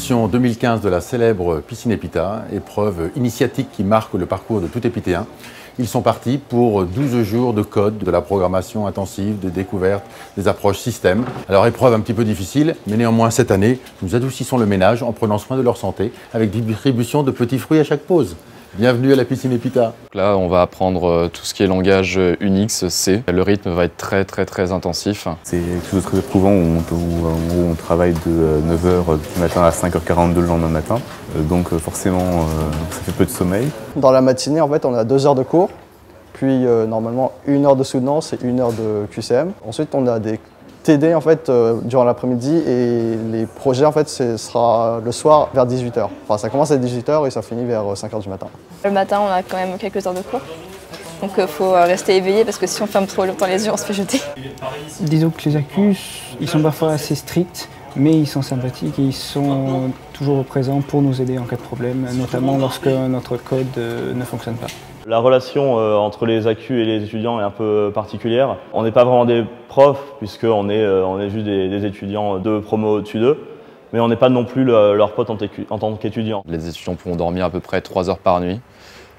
l'édition 2015 de la célèbre Piscine Epita, épreuve initiatique qui marque le parcours de tout Épicéen. Ils sont partis pour 12 jours de code, de la programmation intensive, des découvertes, des approches système. Alors épreuve un petit peu difficile, mais néanmoins cette année, nous adoucissons le ménage en prenant soin de leur santé avec distribution de petits fruits à chaque pause. Bienvenue à la Piscine Epita. Là, on va apprendre tout ce qui est langage Unix, C. Le rythme va être très intensif. C'est quelque chose de très éprouvant où on travaille de 9h du matin à 5h42 le lendemain matin. Donc forcément, ça fait peu de sommeil. Dans la matinée, en fait, on a 2 heures de cours, puis normalement 1 heure de soutenance et 1 heure de QCM. Ensuite, on a des TD en fait, durant l'après-midi et les projets en fait, ce sera le soir vers 18h. Enfin, ça commence à 18h et ça finit vers 5h du matin. Le matin, on a quand même quelques heures de cours. Donc il faut rester éveillé parce que si on ferme trop longtemps les yeux, on se fait jeter. Disons que les accus, ils sont parfois assez stricts, mais ils sont sympathiques et ils sont toujours présents pour nous aider en cas de problème, notamment lorsque notre code ne fonctionne pas. La relation entre les accus et les étudiants est un peu particulière. On n'est pas vraiment des profs puisqu'on est juste des étudiants de promo au-dessus d'eux, mais on n'est pas non plus leurs potes en tant qu'étudiants. Les étudiants pourront dormir à peu près 3 heures par nuit.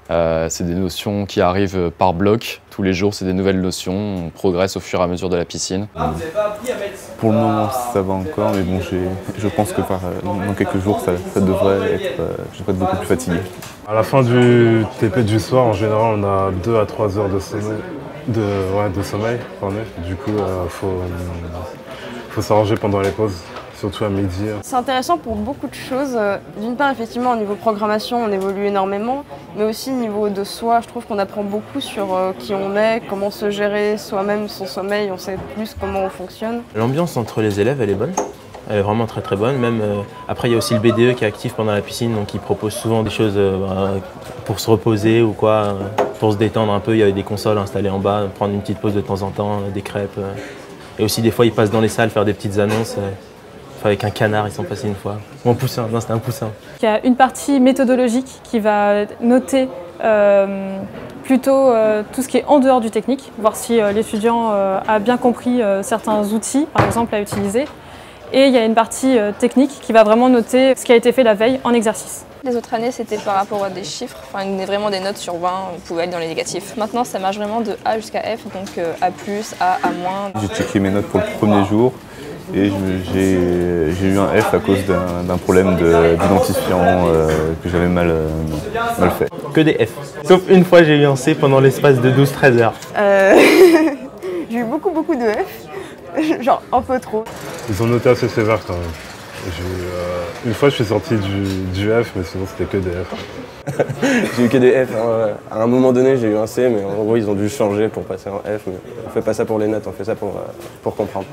C'est des notions qui arrivent par bloc. Tous les jours, c'est des nouvelles notions. On progresse au fur et à mesure de la piscine. Pour le moment, ça va encore, mais bon, je pense que dans quelques jours, ça devrait être beaucoup plus fatigué. À la fin du TP du soir, en général, on a 2 à 3 heures de sommeil. De sommeil. Du coup, faut s'arranger pendant les pauses. Surtout à midi. C'est intéressant pour beaucoup de choses. D'une part, effectivement, au niveau programmation, on évolue énormément, mais aussi au niveau de soi, je trouve qu'on apprend beaucoup sur qui on est, comment se gérer soi-même, son sommeil, on sait plus comment on fonctionne. L'ambiance entre les élèves, elle est bonne. Elle est vraiment très bonne. Même, après, il y a aussi le BDE qui est actif pendant la piscine, donc il propose souvent des choses pour se reposer ou quoi, pour se détendre un peu. Il y a des consoles installées en bas, prendre une petite pause de temps en temps, des crêpes. Et aussi, des fois, ils passent dans les salles faire des petites annonces. Avec un canard, ils sont passés une fois. Ou un poussin, non c'était un poussin. Il y a une partie méthodologique qui va noter plutôt tout ce qui est en dehors du technique, voir si l'étudiant a bien compris certains outils, par exemple, à utiliser. Et il y a une partie technique qui va vraiment noter ce qui a été fait la veille en exercice. Les autres années, c'était par rapport à des chiffres, enfin vraiment des notes sur 20, on pouvait aller dans les négatifs. Maintenant, ça marche vraiment de A jusqu'à F, donc A+, A-. J'ai checké mes notes pour le premier jour. Et j'ai eu un F à cause d'un problème d'identifiant que j'avais mal fait. Que des F. Sauf une fois, j'ai eu un C pendant l'espace de 12-13 heures. J'ai eu beaucoup de F, genre un peu trop. Ils ont noté assez sévère quand même. Une fois, je suis sorti du F, mais sinon c'était que des F. J'ai eu que des F. Hein. À un moment donné, j'ai eu un C, mais en gros, ils ont dû changer pour passer en F. Mais on fait pas ça pour les notes, on fait ça pour comprendre.